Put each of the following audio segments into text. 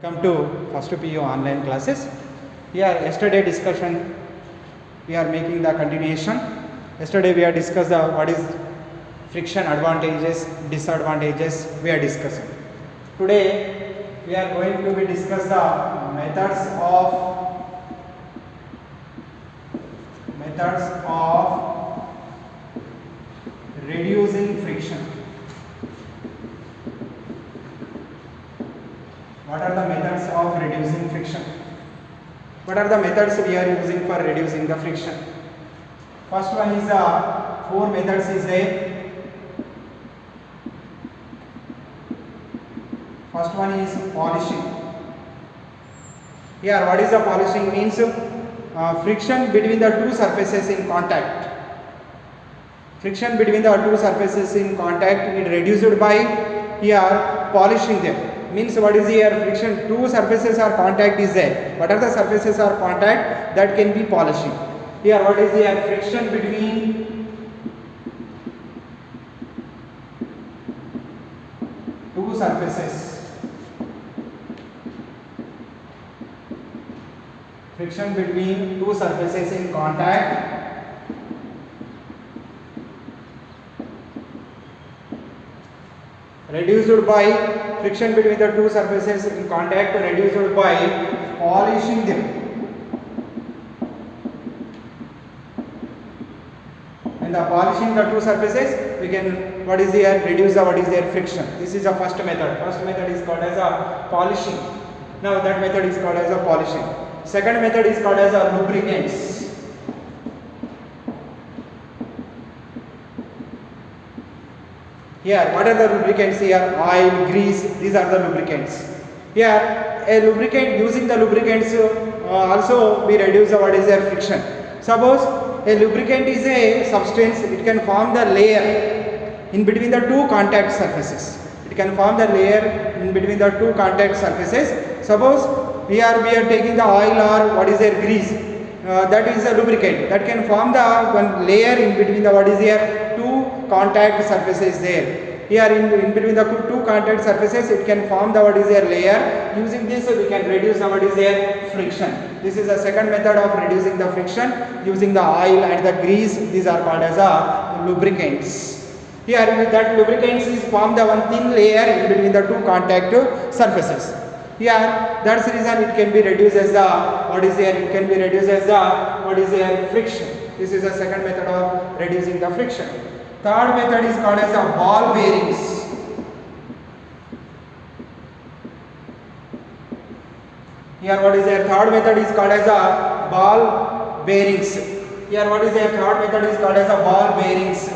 Come to first PU online classes. Here yesterday discussion we are making the continuation. Yesterday we have discussed what is friction advantages, disadvantages we are discussing. Today we are going to be discuss the methods of reducing friction. What are the methods of reducing friction? What are the methods we are using for reducing the friction? First one is four methods is there. First one is polishing. Here what is the polishing means? Friction between the two surfaces in contact. Friction between the two surfaces in contact is reduced by here polishing them. Means what is here? Friction, two surfaces are contact is there. What are the surfaces are contact? That can be polishing. Here what is here? Friction between two surfaces. Friction between two surfaces in contact reduced by friction between the two surfaces in contact reduced by polishing them. And the polishing the two surfaces, we can what is here? Reduce the what is their friction. This is the first method. First method is called as a polishing. Now that method is called as a polishing. Second method is called as a lubricants. Here, what are the lubricants here? Oil, grease, these are the lubricants. Here, a lubricant, using the lubricants also we reduce the what is their friction. Suppose a lubricant is a substance, it can form the layer in between the two contact surfaces. It can form the layer in between the two contact surfaces. Suppose here we are taking the oil or what is their grease. That is a lubricant that can form the one layer in between the what is here two contact surfaces there. Here in between the two contact surfaces it can form the what is here layer. Using this we can reduce the what is here friction. This is the second method of reducing the friction using the oil and the grease. These are called as a lubricants. Here with that lubricants is form the one thin layer in between the two contact surfaces. Here that's the reason it can be reduced as the what is here, it can be reduced as the what is here friction. This is the second method of reducing the friction. Third method is called as a ball bearings. Here what is here? Third method is called as a ball bearings. Here what is here? Third method is called as a ball bearings.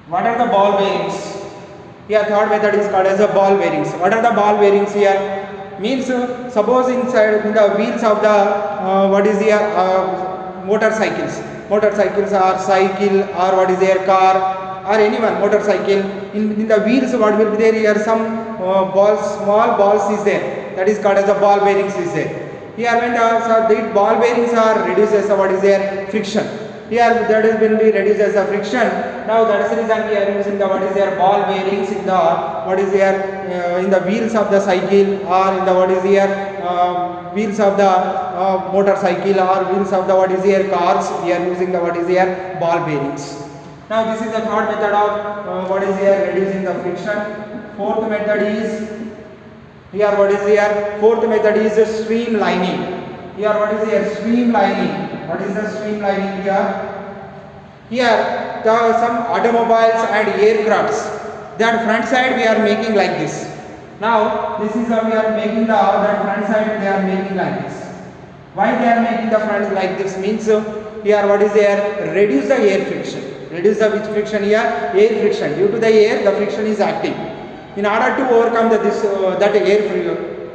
What are the ball bearings? Here third method is called as a ball bearings. What are the ball bearings here? Means suppose inside in the wheels of the what is here motorcycles. Motorcycles are cycle or what is here car or anyone motorcycle. In the wheels what will be there here? Some balls, small balls is there. That is called as a ball bearings is there. Here when the ball bearings are reduced as what is there? Friction. Here that is will be reduced as a friction. Now that is the reason we are using the what is here ball bearings in the what is here in the wheels of the cycle or in the what is here wheels of the motorcycle or wheels of the what is here cars. We are using the what is here ball bearings. Now this is the third method of what is here reducing the friction. Fourth method is here what is here? Fourth method is streamlining. Here what is here? Streamlining. What is the streamlining here? Here some automobiles and aircrafts, that front side we are making like this. Now this is how we are making that front side they are making like this. Why they are making the front like this means here what is there? Reduce the air friction. Reduce the which friction here? Air friction. Due to the air the friction is acting. In order to overcome that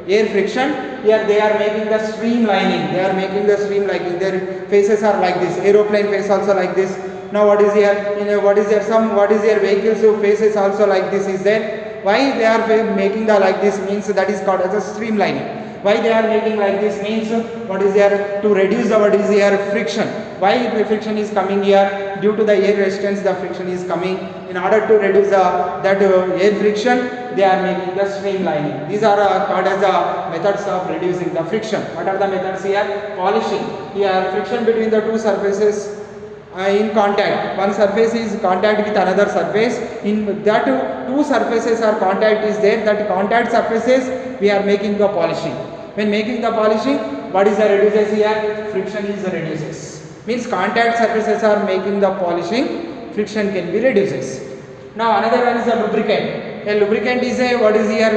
air friction, here they are making the streamlining. They are making the streamlining. Their faces are like this. Aeroplane face also like this. Now what is here? What is there? Some what is there? Vehicles faces also like this is there. Why they are making the like this means that is called as a streamlining. Why they are making like this means what is here? To reduce the what is here? Friction. Why the friction is coming here? Due to the air resistance the friction is coming. In order to reduce that air friction they are making the streamlining. These are called as the methods of reducing the friction. What are the methods here? Polishing. Here friction between the two surfaces in contact. One surface is contact with another surface. In that two surfaces are contact is there. That contact surfaces we are making the polishing. When making the polishing, what is the reduces here? Friction is the reduces. Means contact surfaces are making the polishing. Friction can be reduces. Now another one is a lubricant. A lubricant is a what is here?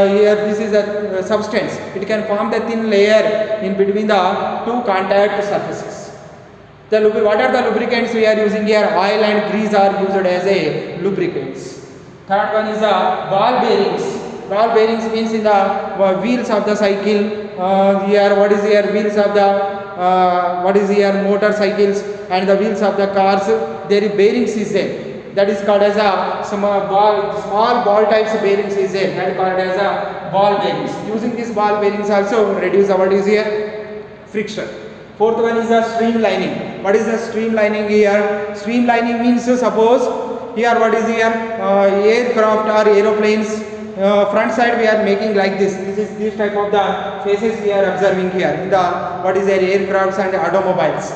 Here this is a substance. It can form the thin layer in between the two contact surfaces. What are the lubricants we are using here? Oil and grease are used as a lubricants. Third one is ball bearings. Ball bearings means in the wheels of the cycle. Here what is here? Wheels of the what is here? Motorcycles and the wheels of the cars. There is bearings is there. That is called as a small ball types bearings is there. That is called as a ball bearings. Using these ball bearings also reduce what is here? Friction. Fourth one is the streamlining. What is the streamlining here? Streamlining means suppose here what is here? Aircraft or aeroplanes. Front side we are making like this. This type of the faces we are observing here in the what is there? Aircrafts and automobiles.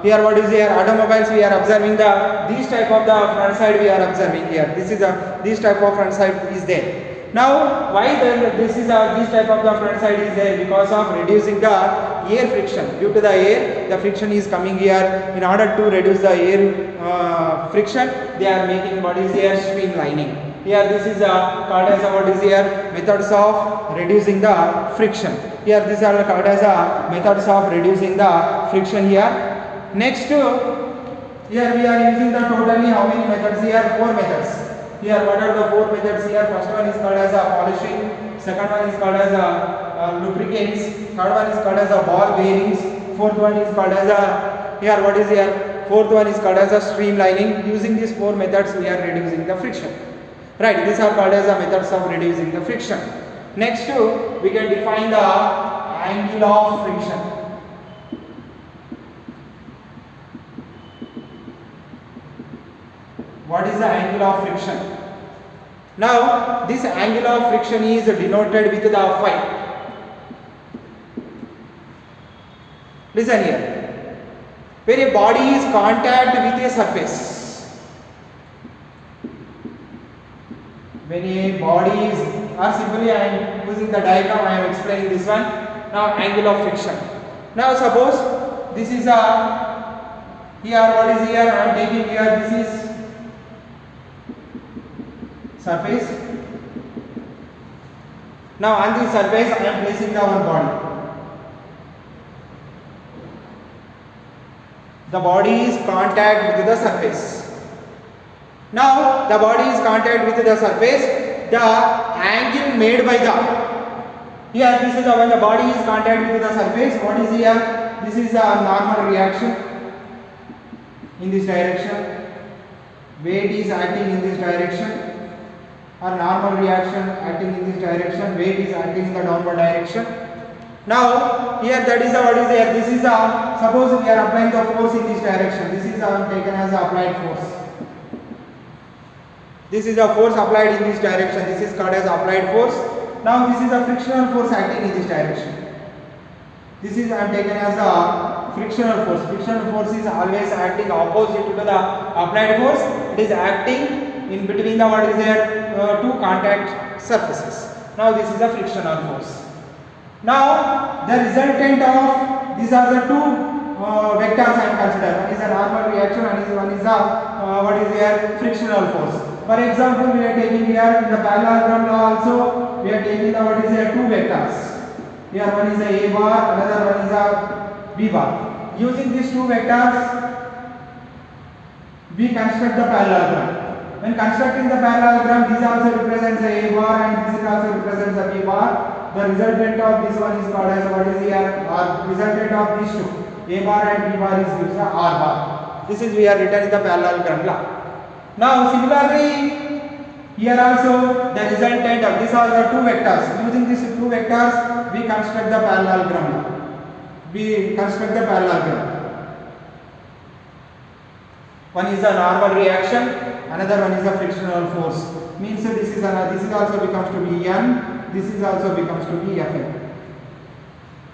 Here what is here? Automobiles we are observing this type of the front side we are observing here. This type of front side is there. Now why then this type of the front side is there? Because of reducing the air friction. Due to the air, the friction is coming here. In order to reduce the air friction, they are making what is here? Streamlining. Here this is called as what is here? Methods of reducing the friction. Here these are called as methods of reducing the friction here. Next here we are using the totally how many methods here? 4 methods. Here what are the 4 methods here? First one is called as polishing. Second one is called as lubricants. Third one is called as ball bearings. Fourth one is called as here what is here? Fourth one is called as streamlining. Using these 4 methods we are reducing the friction. Right, these are called as methods of reducing the friction. Next we can define the angle of friction. What is the angle of friction? Now this angle of friction is denoted with the phi. Listen here. When a body is contact with a surface, when a body is, or simply I am using the diagram, I am explaining this one. Now angle of friction. Now suppose this is here what is here? I am taking here, this is surface. Now on this surface I am placing the one body. The body is contact with the surface. Now the body is contact with the surface. The angle made by the here this is when the body is contact with the surface. What is here? This is a normal reaction in this direction. Weight is acting in this direction. Or normal reaction acting in this direction, weight is acting in the downward direction. Now here that is what is here? This is suppose we are applying the force in this direction. This is taken as applied force. This is a force applied in this direction. This is called as applied force. Now this is a frictional force acting in this direction. This is taken as a frictional force. Frictional force is always acting opposite to the applied force. It is acting in between the what is there? Two contact surfaces. Now this is a frictional force. Now the resultant of these are the two vectors I am considering. One is a normal reaction and one is a what is here? Frictional force. For example, we are taking here in the parallelogram law also we are taking the what is here? Two vectors. Here one is a bar, another one is a b bar. Using these two vectors we construct the parallelogram. When constructing the parallelogram, this also represents a bar and this also represents a b bar. The resultant of this one is called as what is here? Or resultant of these two, a bar and b bar is gives the r bar. This is we are written in the parallelogram law. Now similarly, here also the resultant of these are the two vectors. Using these two vectors, we construct the parallelogram law. We construct the parallelogram. One is a normal reaction. Another one is a frictional force. Means this is also becomes to be N. This is also becomes to be Fn.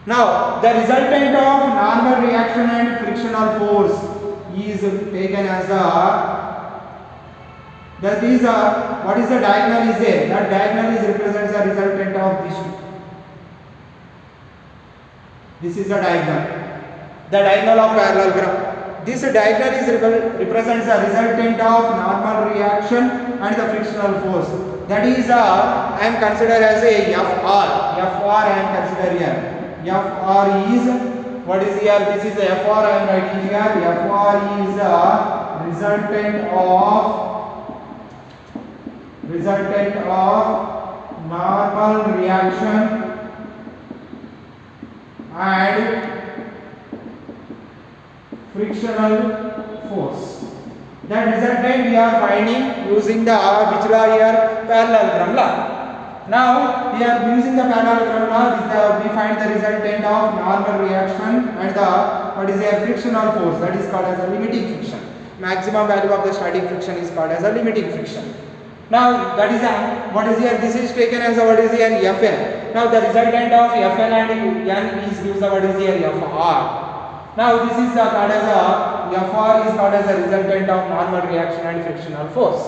Now the resultant of normal reaction and frictional force is taken as what is the diagonal is there? That diagonal is represents the resultant of these two. This is the diagonal of parallelogram. This diagonal is represents the resultant of normal reaction and the frictional force. That is I am considered as a Fr I am considered here. Fr is what is here? This is Fr I am writing here. Fr is the resultant of normal reaction and frictional force. That resultant we are finding using the which law here? Parallelogram law. Now we are using the parallelogram law. We find the resultant of normal reaction and the what is a frictional force, that is called as a limiting friction. Maximum value of the static friction is called as a limiting friction. Now that is what is here? This is taken as what is here? Fn. Now the resultant of Fn and N is gives what is here? Fr. Now this is called as Fr is called as a resultant of normal reaction and frictional force.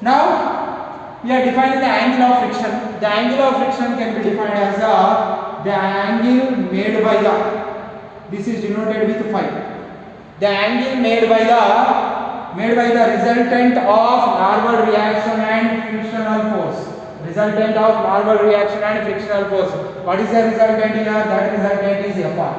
Now we are defining the angle of friction. The angle of friction can be defined as the angle made by this is denoted with phi. The angle made by the resultant of normal reaction and frictional force. Resultant of normal reaction and frictional force. What is the resultant here? That resultant is Fr.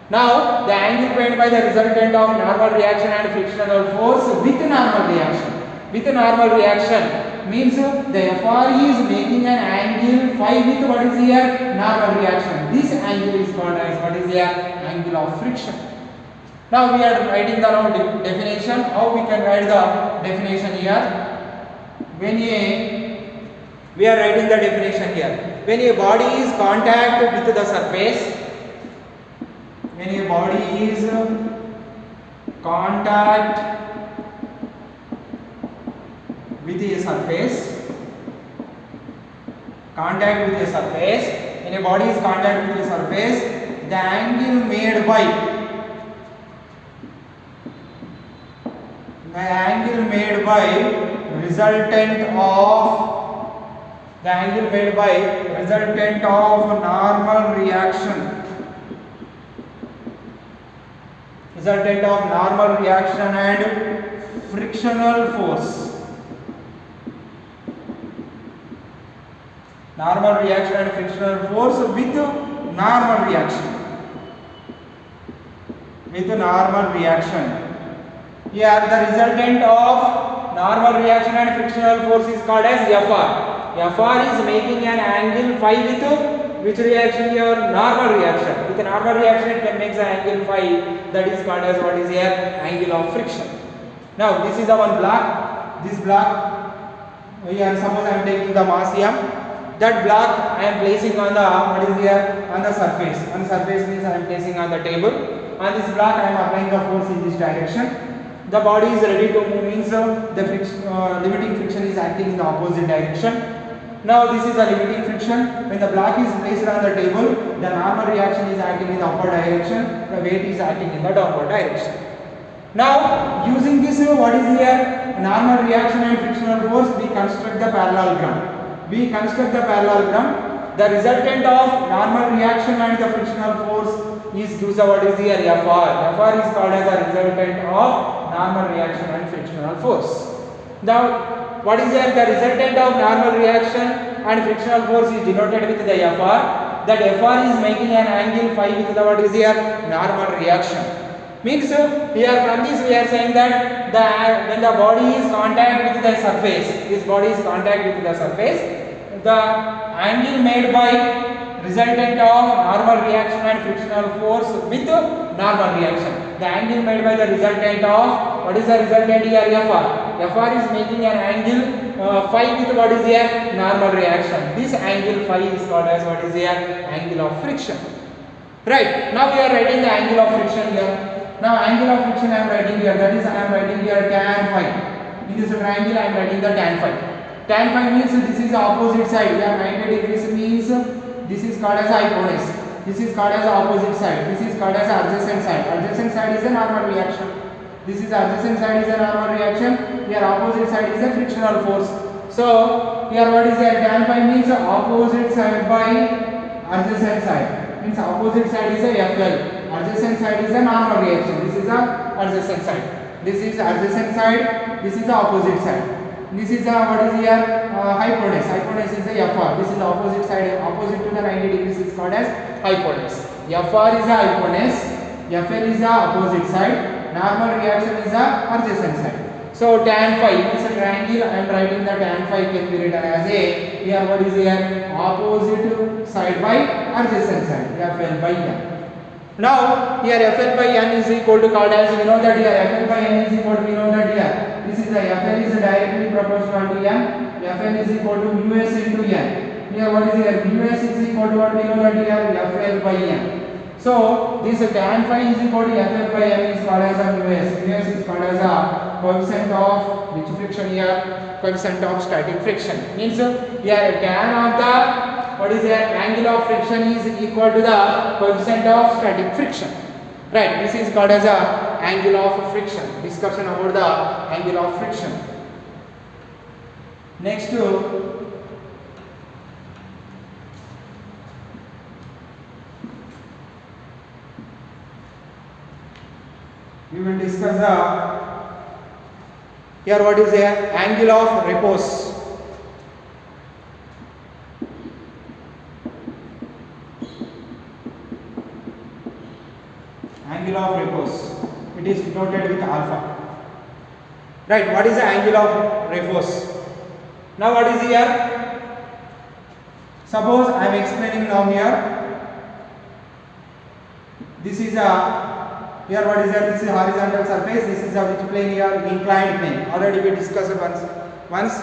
Now the angle made by the resultant of normal reaction and frictional force with normal reaction. With normal reaction means the Fr is making an angle phi with what is here? Normal reaction. This angle is called as what is here? Angle of friction. Now we are writing the definition. How we can write the definition here? We are writing the definition here. When a body is contact with the surface, when a body is contact with a surface, when a body is contact with a surface, the angle made by resultant of normal reaction. Resultant of normal reaction and frictional force. Normal reaction and frictional force with normal reaction. Here the resultant of normal reaction and frictional force is called as Fr. Fr is making an angle phi with which reaction here? Normal reaction. With a normal reaction it can make the angle phi, that is called as what is here? Angle of friction. Now this is the one block. This block, here suppose I am taking the mass M. That block I am placing on the what is here? On the surface. On the surface means I am placing on the table. On this block I am applying the force in this direction. The body is ready to move, means the limiting friction is acting in the opposite direction. Now this is a limiting friction. When the block is placed on the table, the normal reaction is acting in the upward direction, the weight is acting in the downward direction. Now using this what is here? Normal reaction and frictional force, we construct the parallelogram. The resultant of normal reaction and the frictional force is gives what is here? Fr. Fr is called as a resultant of normal reaction and frictional force. Now what is here? The resultant of normal reaction and frictional force is denoted with the Fr. That Fr is making an angle phi with the what is here? Normal reaction. Means here from this we are saying that when the body is contact with the surface, the angle made by resultant of normal reaction and frictional force with normal reaction. The angle made by the resultant of what is the resultant here? Fr. Fr is making an angle phi with what is here? Normal reaction. This angle phi is called as what is here? Angle of friction. Right. Now we are writing the angle of friction here. Now angle of friction I am writing here. That is I am writing here tan phi. In this triangle I am writing the tan phi. Tan phi means this is the opposite side. Here 90 degrees means this is called as hypotenuse. This is called as opposite side. This is called as adjacent side. Adjacent side is a normal reaction. This is adjacent side is a normal reaction. Here opposite side is a frictional force. So here what is here? Tan phi means opposite side by adjacent side. Means opposite side is a FL. Adjacent side is a normal reaction. This is a adjacent side. This is adjacent side. This is the opposite side. This is what is here? Hypotenuse. Hypotenuse is a FR. This is the opposite side. Opposite to the 90 degrees is called as hypotenuse. FR is a hypotenuse. FL is the opposite side. Normal reaction is the adjacent side. So tan phi is a triangle. I am writing the tan phi can be written as a, here what is here? Opposite side by adjacent side. FL by N. Now here FL by N is equal to called as, we know that here FL by N is equal to, we know that here this is the FL is directly proportional to N. FL is equal to mu s into N. Here what is here? Mu s is equal to what we know that here? FL by N. So this tan phi is equal to FL by N is called as a mu s. Mu s is called as a coefficient of which friction here? Coefficient of static friction. Means here tan of the what is here? Angle of friction is equal to the coefficient of static friction. Right, this is called as a angle of friction. Discussion about the angle of friction. Next we will discuss the here what is here? Angle of repose. Angle of repose. It is denoted with alpha. Right, what is the angle of repose? Now what is here? Suppose I am explaining now here. This is a, here what is here? This is horizontal surface. This is a which plane here? Inclined plane. Already we discussed once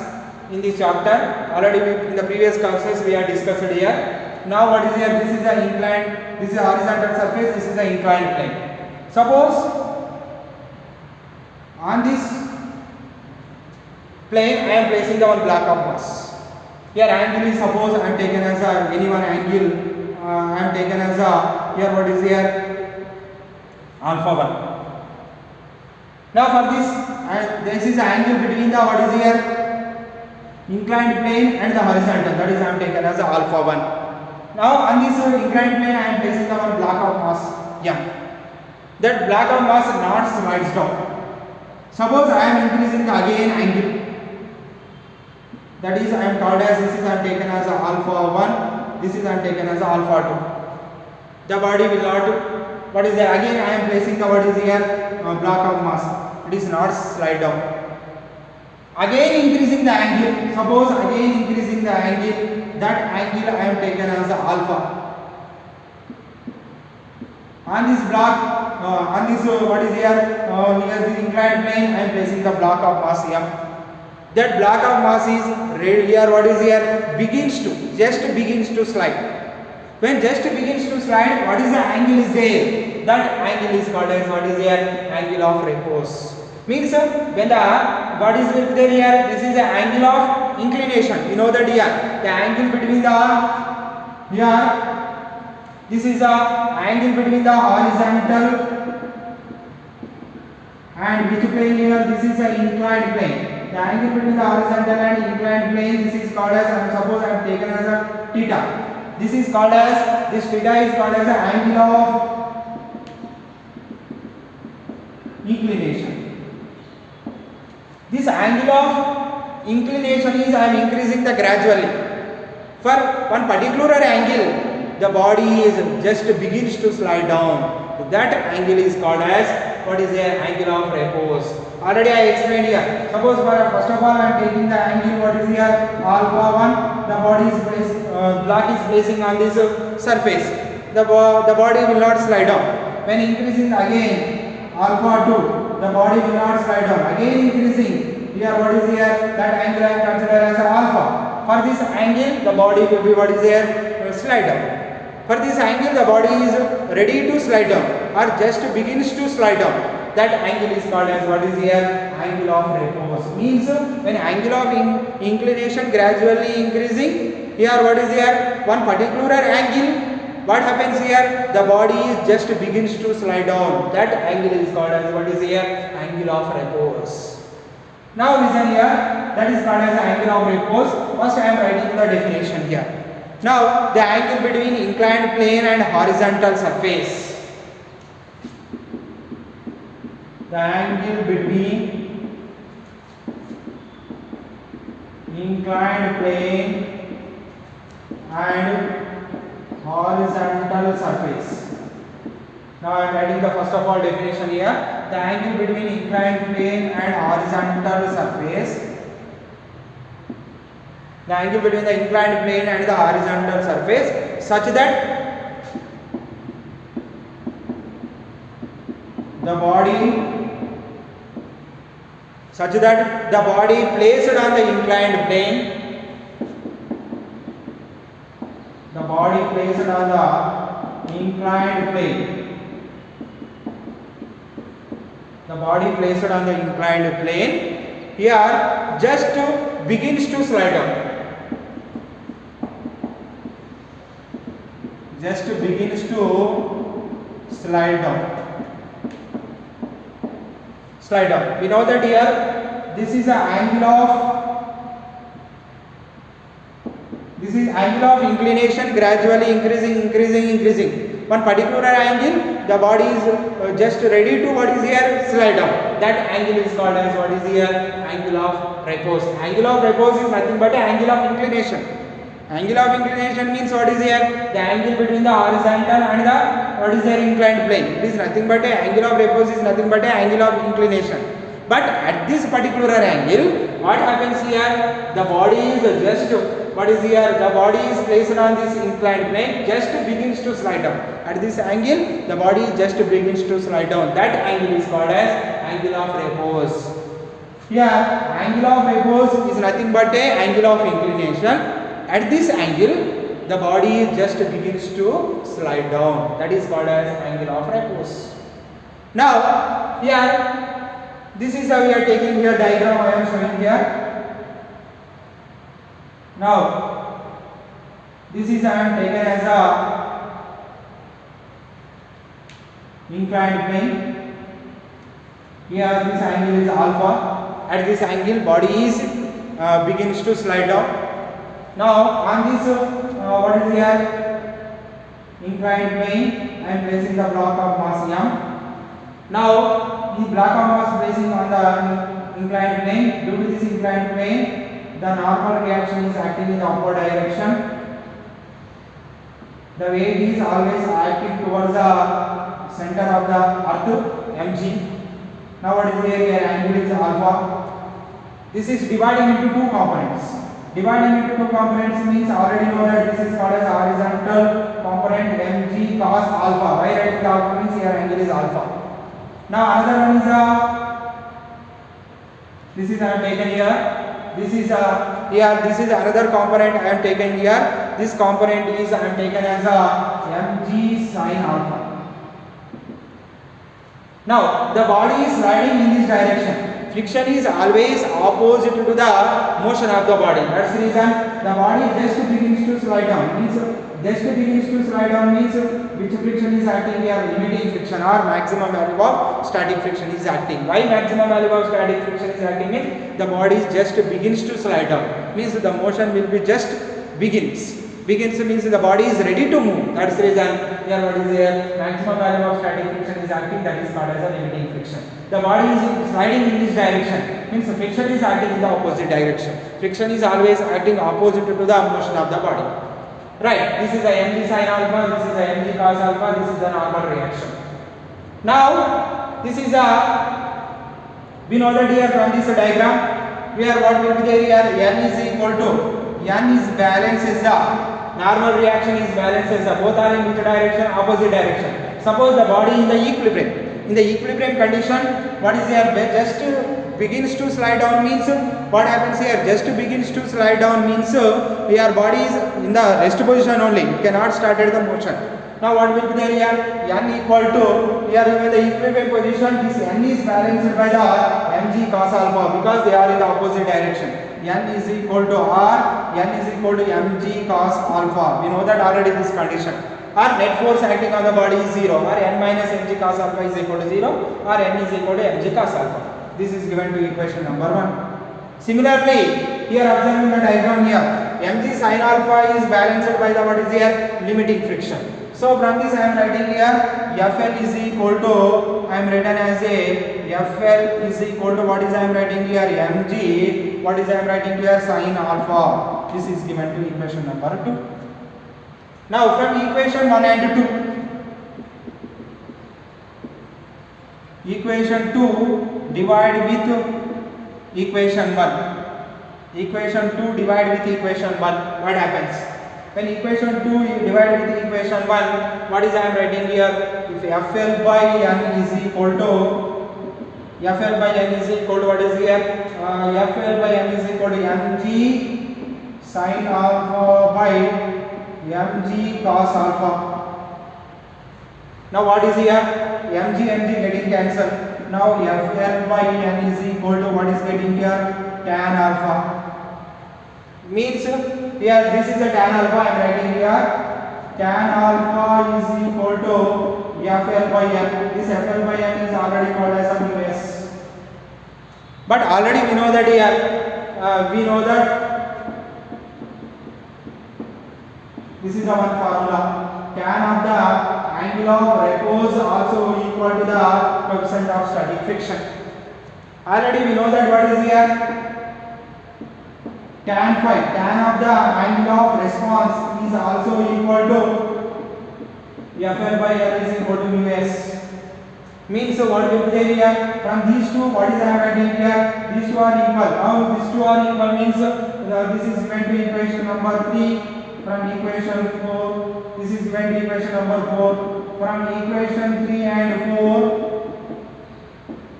in this chapter. Already in the previous classes we have discussed here. Now what is here? This is a inclined, this is a horizontal surface, this is a inclined plane. Suppose on this plane I am placing the one block of mass. Here angle is, suppose I am taken as a any one angle, I am taken as a, here what is here? Alpha 1. Now for this is the angle between the what is here? Inclined plane and the horizontal, that is I am taken as a alpha 1. Now on this inclined plane I am placing the one block of mass M. That block of mass not slides down. Suppose I am increasing the again angle. That is I am called as, this is I am taken as a alpha 1. This is I am taken as a alpha 2. The body will not, what is there? Again I am placing the what is here? Block of mass. It is not slide down. Again increasing the angle. Suppose again increasing the angle. That angle I am taken as a alpha. On this block, on this what is here? Near the inclined plane I am placing the block of mass M. That block of mass is here what is here? Just begins to slide. When just begins to slide, what is the angle is there? That angle is called as what is here? Angle of repose. Means when the what is there here? This is the angle of inclination. You know that here the angle between the here. This is the angle between the horizontal and which plane here? This is the inclined plane. The angle between the horizontal and inclined plane. This is called as, suppose I am taken as a theta. This is called as, this theta is called as the angle of inclination. This angle of inclination is I am increasing the gradually. For one particular angle, the body is just begins to slide down. That angle is called as what is the angle of repose. Already I explained here. Suppose first of all I am taking the angle what is here? Alpha 1. The body is placed, block is placing on this surface. The body will not slide down. When increasing again alpha 2, the body will not slide down. Again increasing. Here what is here? That angle I am considered as alpha. For this angle, the body will be what is here? Slide down. For this angle, the body is ready to slide down or just begins to slide down. That angle is called as what is here? Angle of repose. Means when angle of inclination gradually increasing, here what is here? One particular angle, what happens here? The body just begins to slide down. That angle is called as what is here? Angle of repose. Now listen here, that is called as angle of repose. First I am writing the definition here. Now the angle between inclined plane and horizontal surface. The angle between inclined plane and horizontal surface. Now I am writing the first of all definition here. The angle between inclined plane and horizontal surface. The angle between the inclined plane and the horizontal surface such that the body placed on the inclined plane, the body placed on the inclined plane, the body placed on the inclined plane here just begins to slide down. Just begins to slide down. Slide down. We know that here this is an angle of inclination gradually increasing. One particular angle, the body is just ready to what is here? Slide down. That angle is called as what is here? Angle of repose. Angle of repose is nothing but an angle of inclination. Angle of inclination means what is here? The angle between the horizontal and the what is here? Inclined plane. It is nothing but a angle of repose is nothing but a angle of inclination. But at this particular angle, what happens here? The body is just what is here? The body is placed on this inclined plane, just begins to slide down. At this angle, the body just begins to slide down. That angle is called as angle of repose. Here, angle of repose is nothing but a angle of inclination. At this angle, the body just begins to slide down. That is called as angle of repose. Now, here, this is how we are taking here diagram I am showing here. Now, this is I am taken as a inclined plane. Here, this angle is alpha. At this angle, body is begins to slide down. Now, on this, what is here? Inclined plane, I am placing the block of mass M. Now, the block of mass placing on the inclined plane. Due to this inclined plane, the normal reaction is acting in the upward direction. The weight is always acting towards the center of the earth, mg. Now, what is here? Angle is alpha. This is dividing into two components. Dividing into two components means already know that this is called as horizontal component mg cos alpha. Why writing the alpha means here angle is alpha. Now another one is this is I am taken here. This is here. This is another component I am taken here. This component is I am taken as mg sin alpha. Now the body is sliding in this direction. Friction is always opposite to the motion of the body. That's the reason the body just begins to slide down. Means which friction is acting here? Limiting friction or maximum value of static friction is acting. Why maximum value of static friction is acting means the body just begins to slide down. Means the motion will be just begins. Begins means the body is ready to move. That's the reason here what is here? Maximum value of static friction is acting. That is called as a limiting friction. The body is sliding in this direction. Means friction is acting in the opposite direction. Friction is always acting opposite to the motion of the body. Right. This is a mg sin alpha. This is a mg cos alpha. This is a normal reaction. Now, this is we know that here from this diagram, where what will be there here? N is equal to N is balance is the normal reaction is balance is the both are in which direction? Opposite direction. Suppose the body in the equilibrium. In the equilibrium condition, what is here? Just begins to slide down means what happens here? Just begins to slide down means your body is in the rest position only. It cannot start at the motion. Now what will be there here? N equal to, here in the equilibrium position, this N is balanced by the mg cos alpha because they are in the opposite direction. N is equal to R, N is equal to mg cos alpha. We know that already this condition. Or net force acting on the body is 0, or N minus mg cos alpha is equal to 0, or N is equal to mg cos alpha. This is given to equation number 1. Similarly, here observing the diagram here, mg sin alpha is balanced by the what is here? Limiting friction. So from this I am writing here Fl is equal to, I am written as a Fl is equal to what is I am writing here? Mg, what is I am writing here? Sin alpha. This is given to equation number 2. Now from equation 1 and 2, equation 2 divide with equation 1. Equation 2 divide with equation 1. What happens? When equation 2 you divide with equation 1, what is I am writing here? If Fl by N is equal to, Fl by N is equal to what is here? Fl by N is equal to mg sin alpha by mg cos alpha. Now what is here? Mg getting cancelled. Now Fl by N is equal to what is getting here? Tan alpha. Means here this is a tan alpha I am writing here. Tan alpha is equal to Fl by N. This Fl by N is already called as a µs. But already we know that here, we know that this is the one formula. Tan of the angle of repose also equal to the coefficient of static friction. Already we know that what is here? Tan phi, tan of the angle of response is also equal to Fl by L is equal to µs. Means what will be there here? From these two, what is I am writing here? These two are equal. Now these two are equal means this is given to equation number 3. From equation 4, this is given to equation number 4. From equation 3 and 4,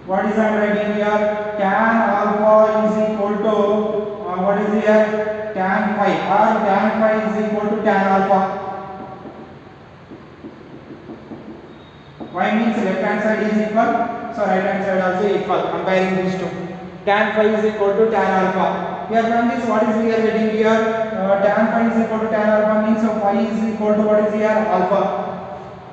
what is I am writing here? Tan alpha is equal to what is here? Tan phi, or tan phi is equal to tan alpha. Why means left hand side is equal, so right hand side also equal. Comparing these two, tan phi is equal to tan alpha. Here from this, what is we are getting here? Tan phi is equal to tan alpha means phi is equal to what is here? Alpha.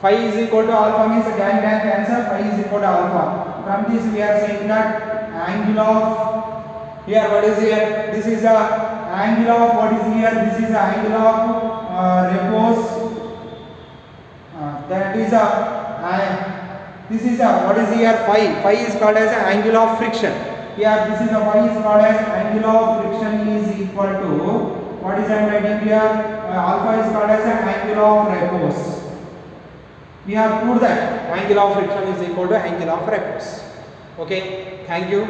Phi is equal to alpha means tan cancel, phi is equal to alpha. From this we are saying that angle of, here what is here? This is the angle of what is here? This is the angle of repose. That is this is what is here? Phi. Phi is called as an angle of friction. Here this is the phi is called as angle of friction is equal to what is I am writing here? Alpha is called as an angle of repose. We have proved that angle of friction is equal to angle of repose. Okay, thank you.